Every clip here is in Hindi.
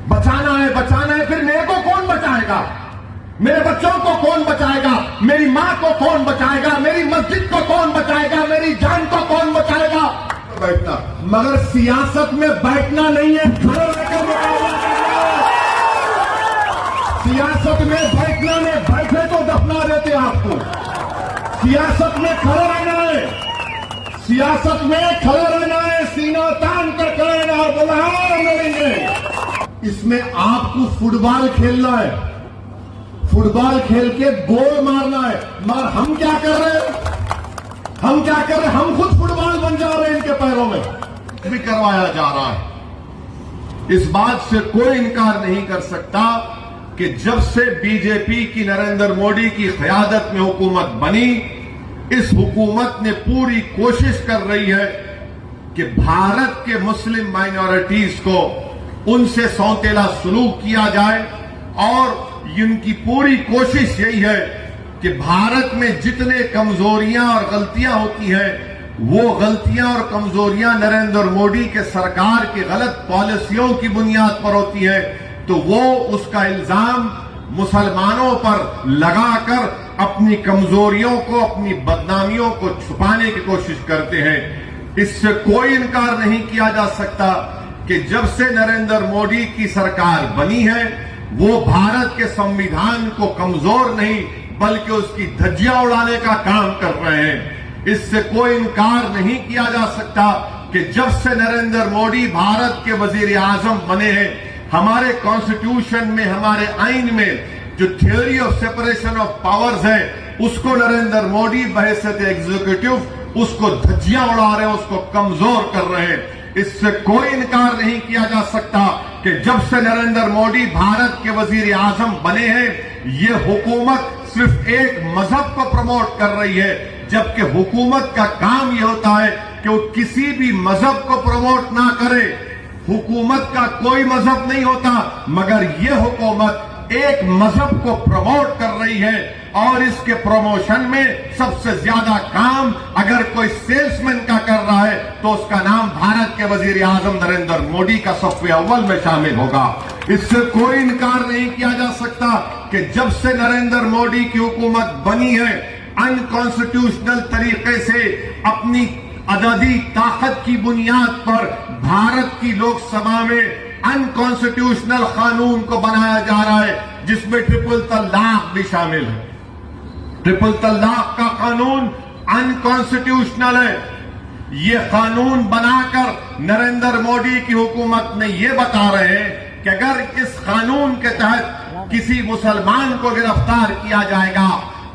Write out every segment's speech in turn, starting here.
बचाना है, फिर मेरे को कौन बचाएगा? मेरे बच्चों को कौन बचाएगा? मेरी मां को कौन बचाएगा? मेरी मस्जिद को कौन बचाएगा? मेरी जान को कौन बचाएगा? बैठना, मगर सियासत में बैठना नहीं है, खड़े रहकर मुकाबला करना। सियासत में बैठना नहीं, बैठे तो दफना देते आपको। सियासत में खड़े रहना है, सियासत में खड़े रहना है, सीना तान कर खड़े रहना और बोला हाँ लड़ेंगे। इसमें आपको फुटबॉल खेलना है, फुटबॉल खेल के गोल मारना है, मगर हम क्या कर रहे हैं? हम क्या कर रहे हैं? हम खुद फुटबॉल बन जा रहे हैं इनके पैरों में। भी करवाया जा रहा है। इस बात से कोई इनकार नहीं कर सकता कि जब से बीजेपी की नरेंद्र मोदी की क़यादत में हुकूमत बनी, इस हुकूमत ने पूरी कोशिश कर रही है कि भारत के मुस्लिम माइनॉरिटीज को उनसे सौतेला सलूक किया जाए और इनकी पूरी कोशिश यही है कि भारत में जितने कमजोरियां और गलतियां होती हैं, वो गलतियां और कमजोरियां नरेंद्र मोदी के सरकार की गलत पॉलिसियों की बुनियाद पर होती है, तो वो उसका इल्जाम मुसलमानों पर लगाकर अपनी कमजोरियों को, अपनी बदनामियों को छुपाने की कोशिश करते हैं। इससे कोई इनकार नहीं किया जा सकता कि जब से नरेंद्र मोदी की सरकार बनी है, वो भारत के संविधान को कमजोर नहीं बल्कि उसकी धज्जियां उड़ाने का काम कर रहे हैं। इससे कोई इनकार नहीं किया जा सकता कि जब से नरेंद्र मोदी भारत के वजीर आजम बने हैं, हमारे कॉन्स्टिट्यूशन में, हमारे आइन में जो theory of separation of powers है, उसको नरेंद्र मोदी बहैसियत एग्जीक्यूटिव उसको धज्जियां उड़ा रहे हैं, उसको कमजोर कर रहे हैं। इससे कोई इनकार नहीं किया जा सकता कि जब से नरेंद्र मोदी भारत के वजीर आजम बने हैं, ये हुकूमत सिर्फ एक मजहब को प्रमोट कर रही है, जबकि हुकूमत का काम यह होता है कि वो किसी भी मजहब को प्रमोट ना करे। हुकूमत का कोई मजहब नहीं होता, मगर यह हुकूमत एक मजहब को प्रमोट कर रही है और इसके प्रमोशन में सबसे ज्यादा काम अगर कोई सेल्समैन का कर रहा है तो उसका नाम भारत के वजीर आजम नरेंद्र मोदी का सफ़े अव्वल में शामिल होगा। इससे कोई इनकार नहीं किया जा सकता कि जब से नरेंद्र मोदी की हुकूमत बनी है, अनकॉन्स्टिट्यूशनल तरीके से अपनी अददी ताकत की बुनियाद पर भारत की लोकसभा में अनकॉन्स्टिट्यूशनल कानून को बनाया जा रहा है, जिसमें ट्रिपल तलाक भी शामिल है। ट्रिपल तलाक का कानून अनकॉन्स्टिट्यूशनल है। ये कानून बनाकर नरेंद्र मोदी की हुकूमत ने ये बता रहे हैं कि अगर इस कानून के तहत किसी मुसलमान को गिरफ्तार किया जाएगा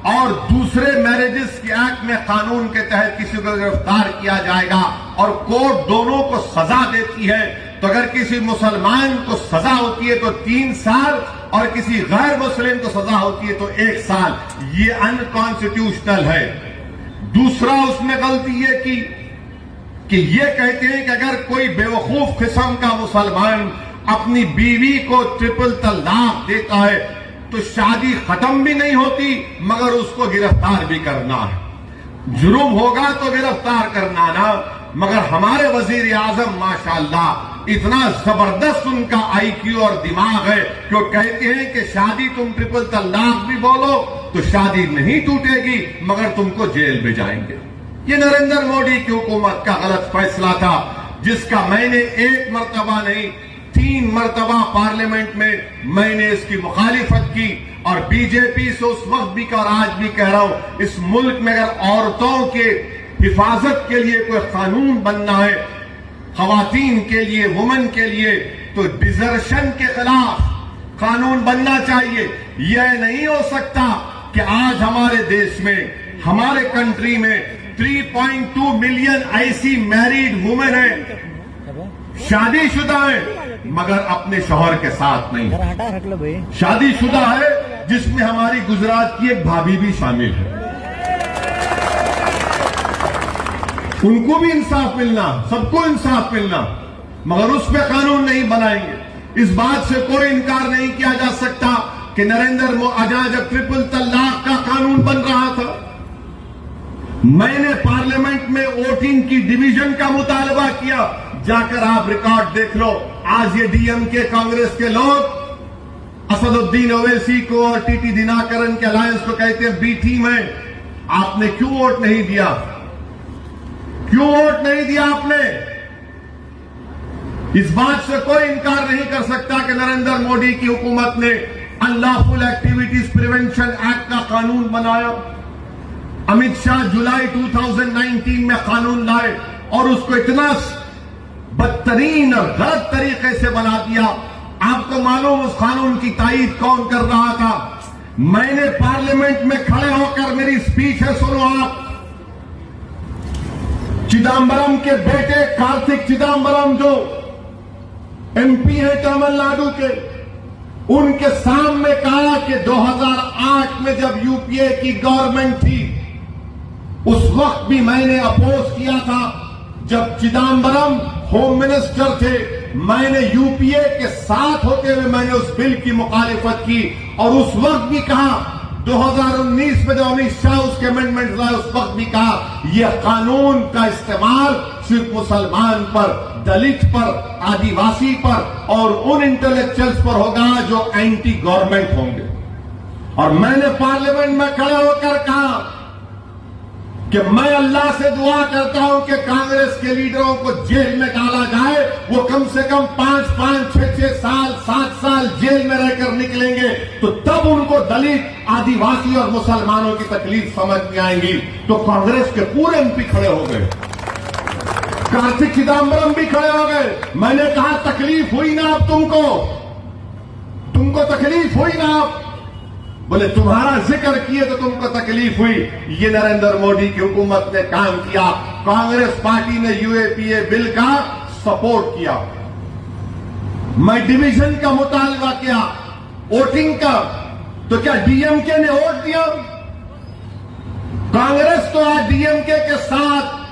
और दूसरे मैरिजेस के एक्ट में कानून के तहत किसी को गिरफ्तार किया जाएगा और कोर्ट दोनों को सजा देती है, तो अगर किसी मुसलमान को सजा होती है तो 3 साल और किसी गैर मुस्लिम को सजा होती है तो 1 साल। ये अनकॉन्स्टिट्यूशनल है। दूसरा उसमें गलती ये की कि ये कहते हैं कि अगर कोई बेवकूफ किस्म का मुसलमान अपनी बीवी को ट्रिपल तलाक देता है तो शादी खत्म भी नहीं होती, मगर उसको गिरफ्तार भी करना है। जुर्म होगा तो गिरफ्तार करना ना, मगर हमारे वजीर आजम माशाअल्लाह इतना जबरदस्त उनका आईक्यू और दिमाग है कि वो कहते हैं कि शादी तुम ट्रिपल तलाक भी बोलो तो शादी नहीं टूटेगी, मगर तुमको जेल में जाएंगे। ये नरेंद्र मोदी की हुकूमत का गलत फैसला था, जिसका मैंने 1 मरतबा नहीं 3 मरतबा पार्लियामेंट में मैंने इसकी मुखालिफत की और बीजेपी से उस वक्त भी और आज भी कह रहा हूं, इस मुल्क में अगर औरतों के हिफाजत के लिए कोई कानून बनना है, खवातीन के लिए, वुमेन के लिए, तो डिजर्शन के खिलाफ कानून बनना चाहिए। यह नहीं हो सकता कि आज हमारे देश में, हमारे कंट्री में 3.2 मिलियन ऐसी मैरिड वुमेन है, शादीशुदा है, मगर अपने शौहर के साथ नहीं। शादीशुदा है जिसमें हमारी गुजरात की एक भाभी भी शामिल है। उनको भी इंसाफ मिलना, सबको इंसाफ मिलना, मगर उस पर कानून नहीं बनाएंगे। इस बात से कोई इनकार नहीं किया जा सकता कि नरेंद्र मोदी जब ट्रिपल तलाक का कानून बन रहा था, मैंने पार्लियामेंट में वोटिंग की डिवीजन का मुतालबा किया। जाकर आप रिकॉर्ड देख लो, आज ये डीएमके कांग्रेस के लोग असदुद्दीन ओवैसी को और टीटी दिनाकरन के अलायंस को कहते हैं बी टीम है। आपने क्यों वोट नहीं दिया? क्यों वोट नहीं दिया आपने? इस बात से कोई इंकार नहीं कर सकता कि नरेंद्र मोदी की हुकूमत ने अनलॉफुल एक्टिविटीज प्रिवेंशन एक्ट का कानून बनाया। अमित शाह जुलाई 2019 में कानून लाए और उसको इतना बदतरीन और गलत तरीके से बना दिया। आपको मालूम उस कानून की तायीद कौन कर रहा था? मैंने पार्लियामेंट में खड़े होकर, मेरी स्पीच है, सुनो आप। चिदम्बरम के बेटे कार्तिक चिदम्बरम जो एमपी है तमिलनाडु के, उनके सामने कहा कि 2008 में जब यूपीए की गवर्नमेंट थी उस वक्त भी मैंने अपोज किया था। जब चिदम्बरम होम मिनिस्टर थे, मैंने यूपीए के साथ होते हुए मैंने उस बिल की मुखालिफत की और उस वक्त भी कहा, 2019 में जब अमित शाह उसके अमेंडमेंट लाए उस वक्त भी कहा यह कानून का इस्तेमाल सिर्फ मुसलमान पर, दलित पर, आदिवासी पर और उन इंटेलेक्चुअल्स पर होगा जो एंटी गवर्नमेंट होंगे। और मैंने पार्लियामेंट में खड़े होकर कहा कि मैं अल्लाह से दुआ करता हूं कि कांग्रेस के लीडरों को जेल में डाला जाए, वो कम से कम 5-5, 6-6 साल, 7 साल जेल में रहकर निकलेंगे तो तब उनको दलित, आदिवासी और मुसलमानों की तकलीफ समझ में आएंगी। तो कांग्रेस के पूरे एमपी खड़े हो गए, कार्तिक चिदम्बरम भी खड़े हो गए। मैंने कहा तकलीफ हुई ना अब तुमको तकलीफ हुई ना अब? बोले तुम्हारा जिक्र किए तो तुमको तकलीफ हुई। ये नरेंद्र मोदी की हुकूमत ने काम किया। कांग्रेस पार्टी ने यूएपीए बिल का सपोर्ट किया। मैं डिवीजन का मुतालबा किया, वोटिंग का, तो क्या डीएमके ने वोट दिया? कांग्रेस तो आज डीएमके के साथ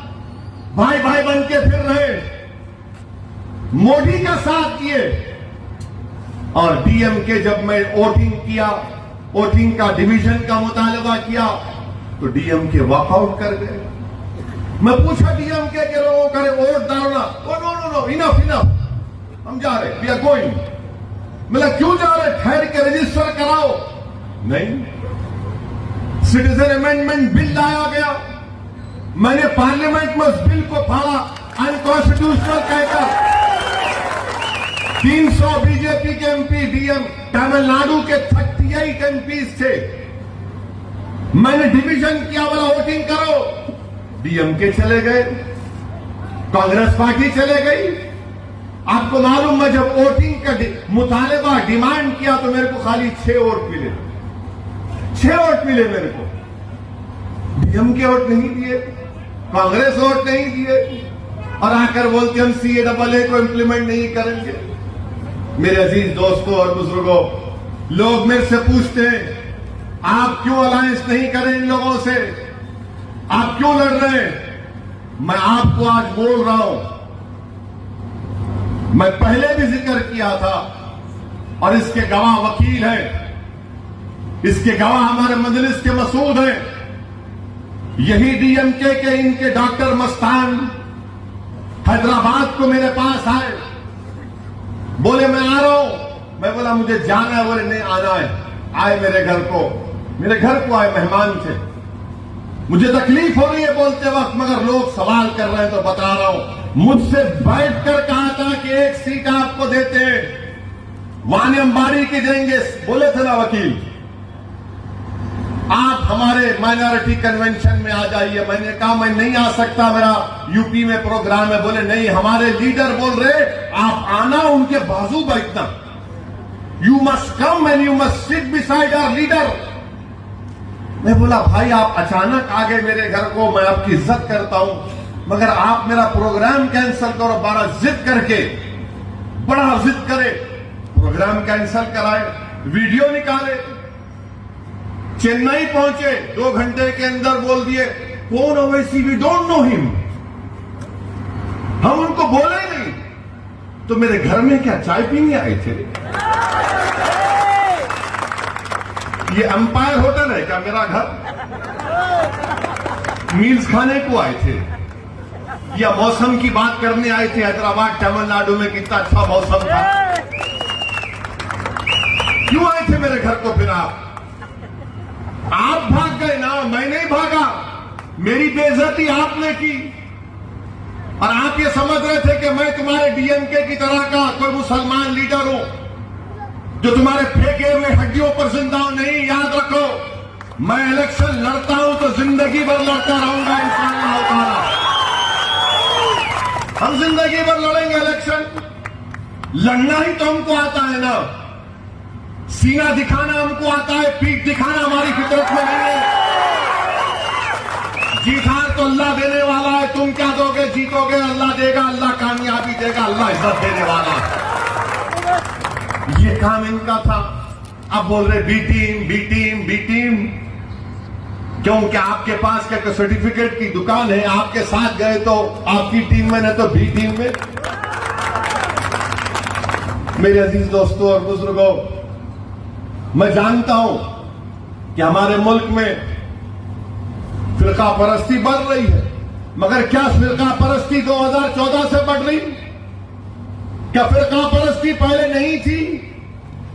भाई भाई बन के फिर रहे, मोदी का साथ दिए। और डीएमके जब मैं वोटिंग किया, वोटिंग का डिवीजन का मुतालबा किया तो डीएमके वॉकआउट कर गए। मैं पूछा डीएमके के लोगों को, वोट डालना? नो, इनफ, हम जा रहे, वी आर गोइंग। मतलब क्यों जा रहे? ठहर के रजिस्टर कराओ। नहीं, सिटीजन अमेंडमेंट बिल लाया गया, मैंने पार्लियामेंट में उस बिल को फाड़ा अनकॉन्स्टिट्यूशनल कहकर। 300 बीजेपी के एमपी, डीएम तमिलनाडु के 38 एमपीज थे। मैंने डिवीजन किया, बोला वोटिंग करो, डीएमके चले गए, कांग्रेस पार्टी चले गई। आपको मालूम, मैं जब वोटिंग का मुतालबा डिमांड किया तो मेरे को खाली 6 वोट मिले। 6 वोट मिले मेरे को। डीएमके वोट नहीं दिए, कांग्रेस वोट नहीं दिए और आकर बोलते हम CAA को इंप्लीमेंट नहीं करेंगे। मेरे अजीज दोस्तों और बुजुर्गों, लोग मेरे से पूछते हैं आप क्यों अलायंस नहीं करें इन लोगों से, आप क्यों लड़ रहे हैं? मैं आपको आज बोल रहा हूं, मैं पहले भी जिक्र किया था और इसके गवाह वकील हैं, इसके गवाह हमारे मजलिस के मसूद हैं। यही डीएमके के इनके डॉक्टर मस्तान हैदराबाद को मेरे पास आए, बोले मैं आ रहा हूं। मैं बोला मुझे जाना है। बोले नहीं आना है। आए मेरे घर को आए, मेहमान थे। मुझे तकलीफ हो रही है बोलते वक्त, मगर लोग सवाल कर रहे हैं तो बता रहा हूं। मुझसे बैठकर कहा था कि 1 सीट आपको देते हैं, वानी अंबाड़ी की देंगे। बोले थे ना वकील, आप हमारे माइनॉरिटी कन्वेंशन में आ जाइए। मैंने कहा मैं नहीं आ सकता, मेरा यूपी में प्रोग्राम है। बोले नहीं, हमारे लीडर बोल रहे आप आना, उनके बाजू बैठना। You must come and you must sit beside our leader. मैं बोला भाई आप अचानक आ गए मेरे घर को, मैं आपकी इज्जत करता हूं, मगर आप मेरा प्रोग्राम कैंसिल करो। बड़ा जिद करके, बड़ा जिद करे, प्रोग्राम कैंसिल कराए, वीडियो निकाले, चेन्नई पहुंचे, 2 घंटे के अंदर बोल दिए कौन Owaisi, we don't know him. हम उनको बोले नहीं तो मेरे घर में क्या चाय पीने आए थे? ये एम्पायर होटल है क्या मेरा घर? मील्स खाने को आए थे? या मौसम की बात करने आए थे हैदराबाद तमिलनाडु में कितना अच्छा मौसम था। क्यों आए थे मेरे घर को फिर आप भाग गए ना, मैं नहीं भागा। मेरी बेइज्जती आपने की और आप ये समझ रहे थे कि मैं तुम्हारे डीएमके की तरह का कोई मुसलमान लीडर हूं जो तुम्हारे फेंके हुए हड्डियों पर जिंदा हूं। नहीं, याद रखो, मैं इलेक्शन लड़ता हूं तो जिंदगी भर लड़ता रहूंगा इंशाअल्लाह ताला। हम जिंदगी भर लड़ेंगे इलेक्शन। लड़ना ही तो हमको आता है ना, सीना दिखाना हमको आता है, पीठ दिखाना हमारी फितरत में नहीं है। जीत हार तो अल्लाह देने वाला है। तुम क्या दोगे? जीतोगे अल्लाह देगा, अल्लाह कामयाबी देगा, अल्लाह इज्जत देने वाला है। ये काम इनका था। अब बोल रहे B team B team B team. क्यों? क्या आपके पास क्या सर्टिफिकेट की दुकान है? आपके साथ गए तो आपकी टीम में, न तो बी टीम में। मेरे अजीज दोस्तों और बुजुर्गों, मैं जानता हूं कि हमारे मुल्क में फिरका परस्ती बढ़ रही है, मगर क्या फिरका परस्ती 2014 से बढ़ रही? क्या फिरका परस्ती पहले नहीं थी?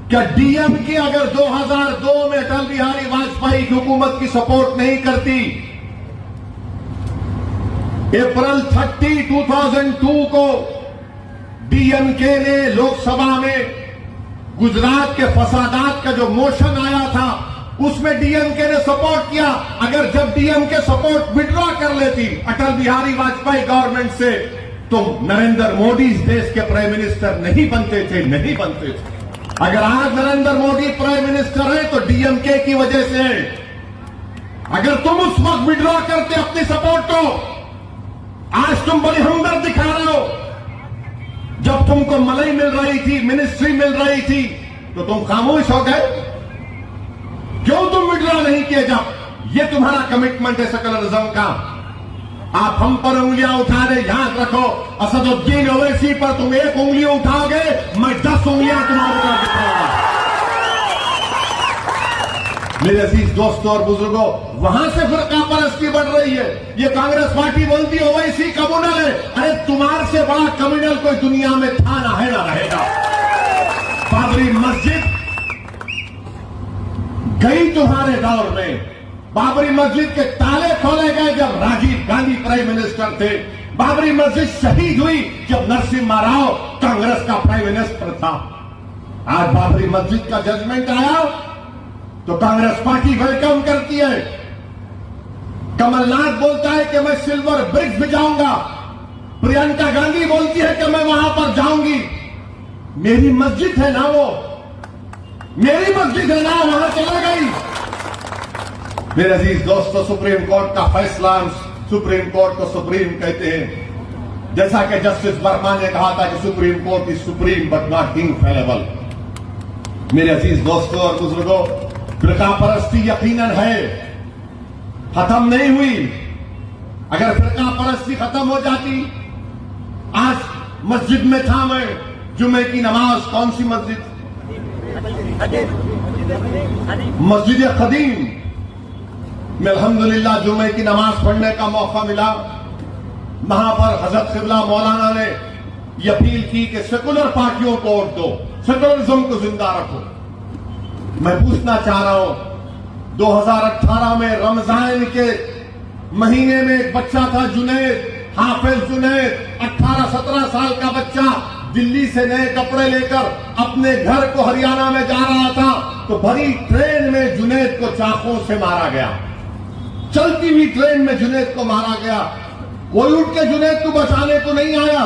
क्या डीएमके अगर 2002 में अटल बिहारी वाजपेयी की हुकूमत की सपोर्ट नहीं करती, अप्रैल 30, 2002 को डीएमके ने लोकसभा में गुजरात के फसादात का जो मोशन आया था उसमें डीएमके ने सपोर्ट किया। अगर जब डीएमके सपोर्ट विड्रॉ कर लेती अटल बिहारी वाजपेयी गवर्नमेंट से, तो नरेंद्र मोदी इस देश के प्राइम मिनिस्टर नहीं बनते थे। अगर आज नरेंद्र मोदी प्राइम मिनिस्टर है तो डीएमके की वजह से है। अगर तुम उस वक्त विड्रॉ करते अपनी सपोर्ट को, आज तुम बड़ी हमदर्द दिखा रहे हो। जब तुमको मलाई मिल रही थी, मिनिस्ट्री मिल रही थी, तो तुम खामोश हो गए। क्यों तुम विड्रॉ नहीं किए? जब ये तुम्हारा कमिटमेंट है सेकुलरिज्म का, आप हम पर उंगलियां उठा रहे। याद रखो, असदुद्दीन ओवैसी पर तुम एक उंगली उठाओगे, मैं 10 उंगलियां तुम्हारे ऊपर दिखाऊंगा। मेरे अजीज दोस्तों और बुजुर्गों, वहां से फिरका परस्ती बढ़ रही है। ये कांग्रेस पार्टी बोलती है ओवैसी कम्युनल है। अरे तुम्हारे से बड़ा कम्युनल कोई दुनिया में था ना, है ना रहेगा। बाबरी मस्जिद गई तुम्हारे दौर में। बाबरी मस्जिद के ताले खोले गए जब राजीव गांधी प्राइम मिनिस्टर थे। बाबरी मस्जिद शहीद हुई जब नरसिम्हा राव कांग्रेस का प्राइम मिनिस्टर था। आज बाबरी मस्जिद का जजमेंट आया तो कांग्रेस पार्टी वेलकम करती है। कमलनाथ बोलता है कि मैं सिल्वर ब्रिज भी जाऊंगा। प्रियंका गांधी बोलती है कि मैं वहां पर जाऊंगी। मेरी मस्जिद है ना, वो मेरी मस्जिद है ना, वहां चला गई। मेरे अजीज दोस्तों, सुप्रीम कोर्ट का फैसला, सुप्रीम कोर्ट को सुप्रीम कहते हैं। जैसा कि जस्टिस वर्मा ने कहा था कि supreme court is supreme but not infallible. मेरे अजीज दोस्तों और बुजुर्गों, फिरका परस्ती यकीनन है, खत्म नहीं हुई। अगर फिरका परस्ती खत्म हो जाती, आज मस्जिद में था मैं, जुमे की नमाज, कौन सी मस्जिद? मस्जिद खदीम में अल्हम्दुलिल्लाह जुमे की नमाज पढ़ने का मौका मिला। वहां पर हजरत क़िबला मौलाना ने यह अपील की कि सेकुलर पार्टियों को वोट दो, सेकुलरिज्म को जिंदा रखो। मैं पूछना चाह रहा हूं, 2018 में रमजान के महीने में एक बच्चा था जुनैद, हाफिज जुनैद, 18-17 साल का बच्चा, दिल्ली से नए कपड़े लेकर अपने घर को हरियाणा में जा रहा था तो भरी ट्रेन में जुनैद को चाकू से मारा गया। चलती हुई ट्रेन में जुनैद को मारा गया। कोई उठ के जुनैद को बचाने को नहीं आया,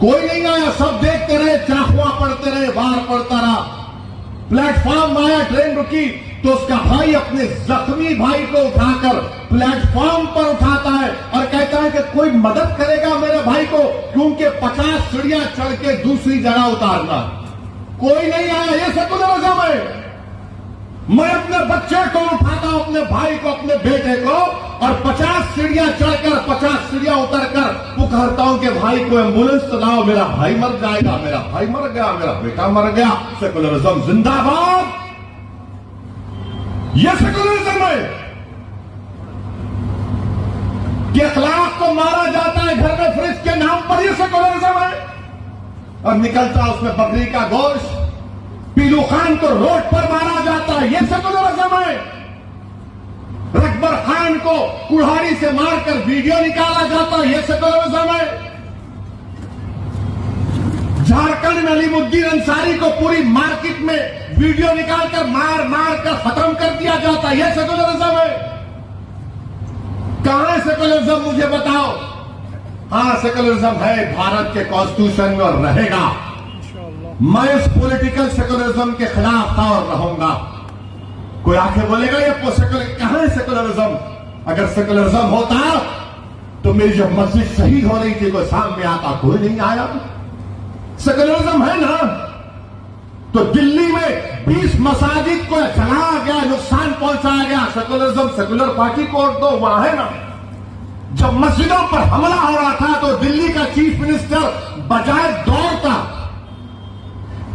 कोई नहीं आया। सब देखते रहे, चाकुआ पड़ते रहे, वार पड़ता रहा। प्लेटफॉर्म आया, ट्रेन रुकी तो उसका भाई अपने जख्मी भाई को उठाकर प्लेटफॉर्म पर उठाता है और कहता है कि कोई मदद करेगा मेरे भाई को, क्योंकि 50 सीढ़ियां चढ़ के दूसरी जगह उतारना। कोई नहीं आया। ये सेकुलरिज्म है। मैं अपने बच्चे को उठाता हूं, अपने भाई को, अपने बेटे को, और 50 सीढ़ियां चढ़कर 50 सीढ़ियां उतरकर पुकारता हूं कि भाई को एम्बुलेंस तो लाओ, मेरा भाई मर जाएगा, मेरा भाई मर गया, मेरा बेटा मर गया। सेकुलरिज्म जिंदाबाद। यह सेकुलरिज्म है। के खिलाफ को मारा जाता है घर में फ्रिज के नाम पर, यह सेकुलरिज्म है। और निकलता उसमें बकरी का गोश्त। पीलू खान को रोड पर मारा जाता है, यह सेकुलरिज्म है। रकबर खान को कुल्हाड़ी से मारकर वीडियो निकाला जाता है, यह सेकुलरिज्म है। झारखंड में अलीमुद्दीन अंसारी को पूरी मार्केट में वीडियो निकालकर मार मार कर खत्म कर दिया जाता है, यह सेकुलरिज्म है। कहां है सेकुलरिज्म, मुझे बताओ। हां, सेकुलरिज्म है भारत के कॉन्स्टिट्यूशन में और रहेगा। मैं इस पॉलिटिकल सेकुलरिज्म के खिलाफ था और रहूंगा। कोई आके बोलेगा ये कहां है सेकुलरिज्म? अगर सेकुलरिज्म होता तो मेरी जो मस्जिद शहीद हो रही थी कोई सामने आता, कोई नहीं आया। सेकुलरिज्म है ना। तो दिल्ली में 20 मसाजिद को जलाया गया, नुकसान पहुंचाया गया, सेकुलरिज्म, सेकुलर पार्टी को वोट दो, वहां है ना। जब मस्जिदों पर हमला हो रहा था तो दिल्ली का चीफ मिनिस्टर बजाय दौड़ता,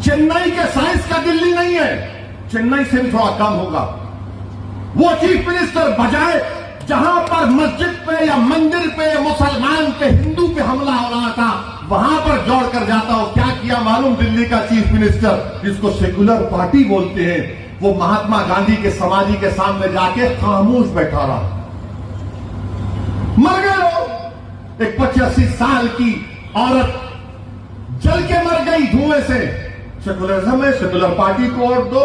चेन्नई के साइज का दिल्ली नहीं है, चेन्नई से भी थोड़ा कम होगा, वो चीफ मिनिस्टर बजाय जहां पर मस्जिद पे या मंदिर पे मुसलमान पे हिंदू पे हमला हो रहा था वहां पर दौड़ कर जाता हो। क्या किया मालूम? दिल्ली का चीफ मिनिस्टर, जिसको सेकुलर पार्टी बोलते हैं, वो महात्मा गांधी के समाधि के सामने जाके खामोश बैठा रहा। मर गए लोग। एक 85 साल की औरत जल के मर गई धुएं से। सेकुलरिज्म है, सेकुलर पार्टी को वोट दो।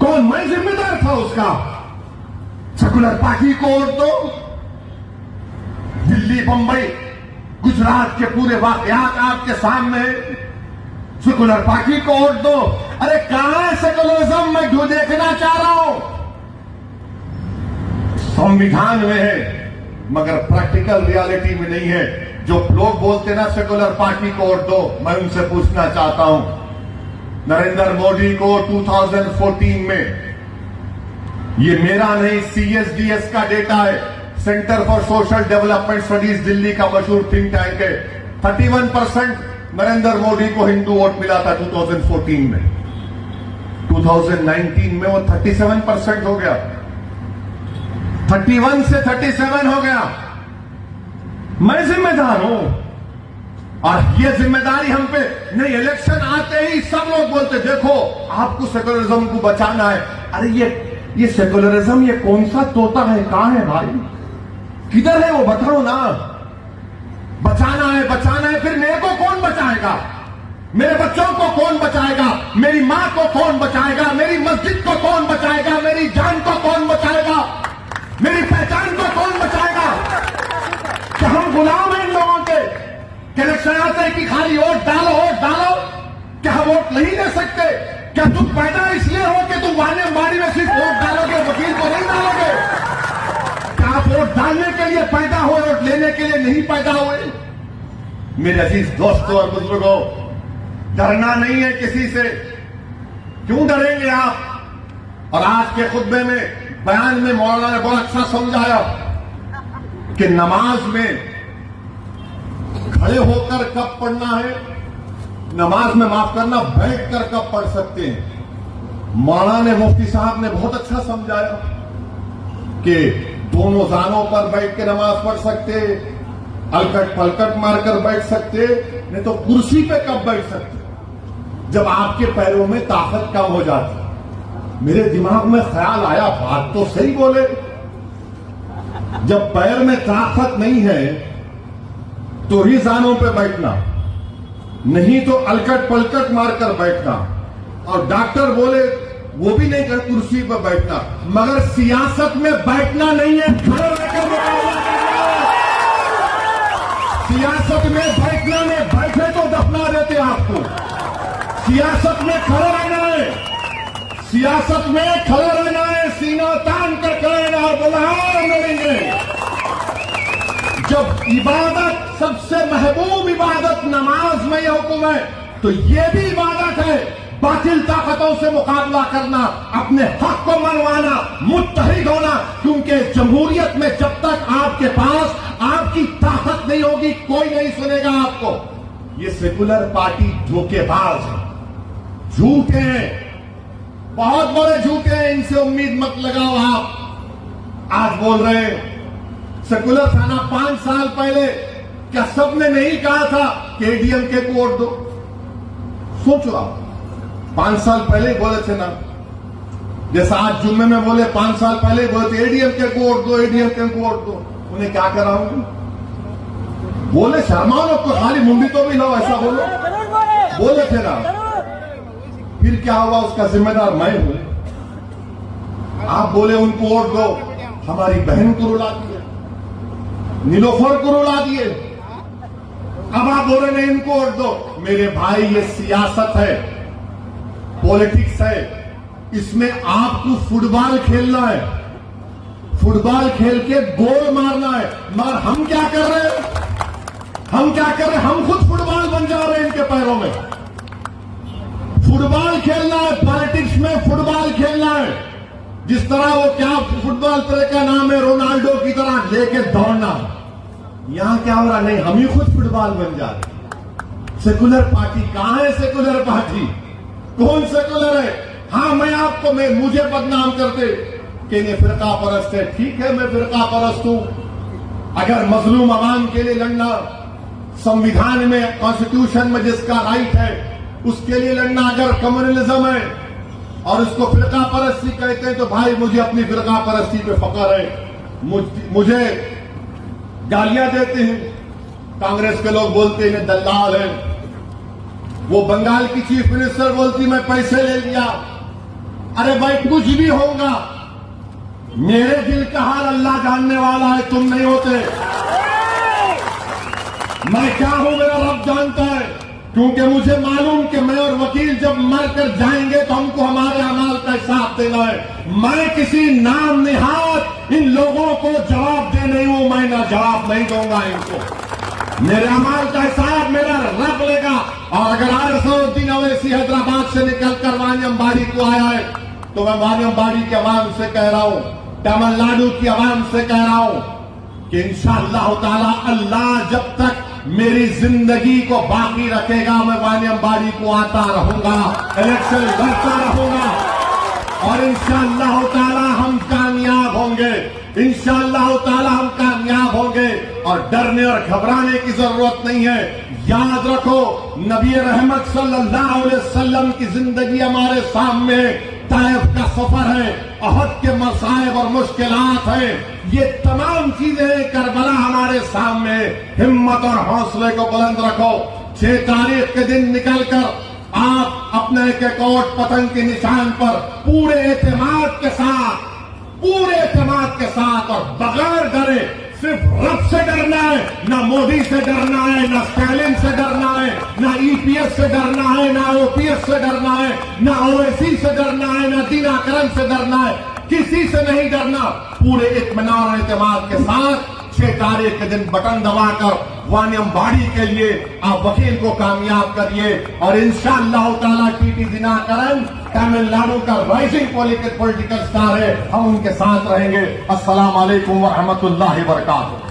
कौन? मैं जिम्मेदार था उसका। सेकुलर पार्टी को वोट दो। दिल्ली, बंबई, गुजरात के पूरे वाकयात आपके सामने, सेकुलर पार्टी को वोट दो। अरे कहां है सेकुलरिज्म? मैं जो देखना चाह रहा हूं। संविधान में है मगर प्रैक्टिकल रियलिटी में नहीं है। जो लोग बोलते ना सेकुलर पार्टी को वोट दो, मैं उनसे पूछना चाहता हूं, नरेंद्र मोदी को 2014 में, ये मेरा नहीं CSDS का डेटा है, centre for social development studies Delhi का मशहूर थिंक टैंक है, 31% नरेंद्र मोदी को हिंदू वोट मिला था 2014 में। 2019 में वो 37% हो गया, 31 से 37 हो गया। मैं जिम्मेदार हूं और ये जिम्मेदारी हम पे नहीं। इलेक्शन आते ही सब लोग बोलते देखो आपको सेकुलरिज्म को बचाना है। अरे ये सेकुलरिज्म ये कौन सा तोता है? कहां है भाई? किधर है वो? बताओ ना। बचाना है, फिर मेरे को कौन बचाएगा? मेरे बच्चों को कौन बचाएगा? मेरी मां को कौन बचाएगा? मेरी मस्जिद को कौन बचाएगा? मेरी जान को कौन बचाएगा? मेरी पहचान को कौन बचाएगा? क्या हम गुलाम हैं इन लोगों के? इलेक्शन आते हैं कि खाली वोट डालो, वोट डालो। क्या हम वोट नहीं दे सकते? क्या तुम पैदा इसलिए हो कि तुम वाने बाड़ी में सिर्फ वोट डालोगे, वकील को नहीं डालोगे? क्या आप वोट डालने के लिए पैदा हुए, वोट लेने के लिए नहीं पैदा हुए? मेरे अजीज दोस्तों और बुजुर्गों, डरना नहीं है किसी से। क्यों डरेंगे आप? और आज के खुतबे में बयान में मौलाना ने बहुत अच्छा समझाया कि नमाज में खड़े होकर कब पढ़ना है, नमाज में माफ करना बैठकर कब पढ़ सकते हैं। मौलाना ने, मुफ्ती साहब ने बहुत अच्छा समझाया कि दोनों जानों पर बैठ के नमाज पढ़ सकते, अलकट पलकट मारकर बैठ सकते, नहीं तो कुर्सी पे कब बैठ सकते जब आपके पैरों में ताकत कम हो जाती। मेरे दिमाग में ख्याल आया, बात तो सही बोले, जब पैर में ताकत नहीं है तो ही जानों पे बैठना, नहीं तो अलकट पलकट मारकर बैठना। और डॉक्टर बोले वो भी नहीं कर कुर्सी पर बैठना, मगर सियासत में बैठना नहीं है, खड़े रहकर मुकाबला करना। सियासत में बैठना नहीं, बैठे तो दफना देते आपको। सियासत में खड़े रहना है, सियासत में खड़े रहना है, सीना तान कर खड़े रहना और बुलहार मिलेंगे। जब इबादत, सबसे महबूब इबादत नमाज में यह हुक्म है, तो यह भी इबादत है बातिल ताकतों से मुकाबला करना, अपने हक को मनवाना, मुत्तहिद होना। क्योंकि जमहूरियत में जब तक आपके पास आपकी ताकत नहीं होगी कोई नहीं सुनेगा आपको। ये सेकुलर पार्टी धोखेबाज है, झूठे हैं, बहुत बड़े झूठे हैं, इनसे उम्मीद मत लगाओ। आप आज बोल रहे हैं सेकुलर था ना। 5 साल पहले क्या सबने नहीं कहा था कि एडीएमके को वोट दो? सोचो आप, 5 साल पहले बोले थे ना, जैसा आज जुम्मे में बोले 5 साल पहले बोले थे एडीएमके को वोट दो, एडीएमके को वोट दो। उन्हें क्या कराऊंगी? बोले शर्माओ लोग तो, खाली मुंडी तो भी लो, ऐसा बोलो, बोले थे ना। फिर क्या हुआ? उसका जिम्मेदार मैं हूं। आप बोले उनको वोट दो, हमारी बहन को रुला दिए, नीलोफर को रुला दिए। अब आप बोले नहीं इनको वोट दो। मेरे भाई, ये सियासत है, पॉलिटिक्स है, इसमें आपको फुटबॉल खेलना है, फुटबॉल खेल के गोल मारना है। मगर हम क्या कर रहे हैं? हम क्या कर रहे हैं? हम खुद फुटबॉल बन जा रहे हैं इनके पैरों में। फुटबॉल खेलना है, पॉलिटिक्स में फुटबॉल खेलना है। जिस तरह वो क्या फुटबॉल प्लेयर का नाम है, रोनाल्डो की तरह लेके दौड़ना। यहां क्या हो रहा? नहीं, हम ही खुद फुटबॉल बन जा रहे। सेकुलर पार्टी कहां है? सेकुलर पार्टी कौन सेकुलर है? हाँ, मैं आपको, मुझे बदनाम करते कि ये फिरका परस्त है। ठीक है, मैं फिरका परस्त हूं। अगर मजलूम आवाम के लिए लड़ना, संविधान में, कॉन्स्टिट्यूशन में जिसका राइट है उसके लिए लड़ना अगर कम्युनलिज्म है और उसको फिरका परस्ती कहते हैं, तो भाई मुझे अपनी फिरका परस्ती पे फख्र है। मुझे गालियां देते हैं, कांग्रेस के लोग बोलते हैं दल्लाल है। वो बंगाल की चीफ मिनिस्टर बोलती मैं पैसे ले लिया। अरे भाई, कुछ भी होगा, मेरे दिल का हाल अल्लाह जानने वाला है, तुम नहीं होते। मैं क्या हूं मेरा रब जानता है, क्योंकि मुझे मालूम कि मैं और वकील जब मर कर जाएंगे तो हमको हमारे अमाल का हिसाब देना है। मैं किसी नाम निहात इन लोगों को जवाब दे नहीं हूं, मैं ना जवाब नहीं दूंगा इनको। मेरे अमाल का हिसाब मेरा रब लेगा। और अगर आरसउद्दीन अवैसी हैदराबाद से निकलकर वानियमबाड़ी को आया है, तो मैं वानियमबाड़ी के अवाम से कह रहा हूं, तमिलनाडु की अवाम से कह रहा हूं कि इंशाअल्लाह ताला अल्लाह जब तक मेरी जिंदगी को बाकी रखेगा, मैं वानियमबाड़ी को आता रहूंगा, इलेक्शन लड़ता रहूंगा और इंशाअल्लाह ताला हम कामयाब होंगे। इंशाअल्लाह ताला हम कामयाब होंगे और डरने और घबराने की जरूरत नहीं है। याद रखो, नबी रहमत सल्लल्लाहु अलैहि वसल्लम की जिंदगी हमारे सामने ताइफ का सफर है, अहद के मसाइब और मुश्किलात हैं, ये तमाम चीजें करबला हमारे सामने। हिम्मत और हौसले को बुलंद रखो। 6 तारीख के दिन निकलकर आप अपने एक कोट पतंग के निशान पर पूरे एतमाद के साथ और बगैर डरे, सिर्फ रब से डरना है, ना मोदी से डरना है, ना स्टालिन से डरना है, ना ईपीएस से डरना है, ना ओपीएस से डरना है, ना ओवैसी से डरना है, ना दीनाकरण से डरना है, किसी से नहीं डरना। पूरे इत्मीनान और एतमाद के साथ 6 तारीख के दिन बटन दबाकर वानियमबाड़ी के लिए आप वकील को कामयाब करिए और इंशाअल्लाह ताला टीटी दिनाकरण तमिलनाडु का राइजिंग पॉलिटिकल स्टार है, हम उनके साथ रहेंगे। अस्सलाम वालेकुम व रहमतुल्लाहि व बरकातहू।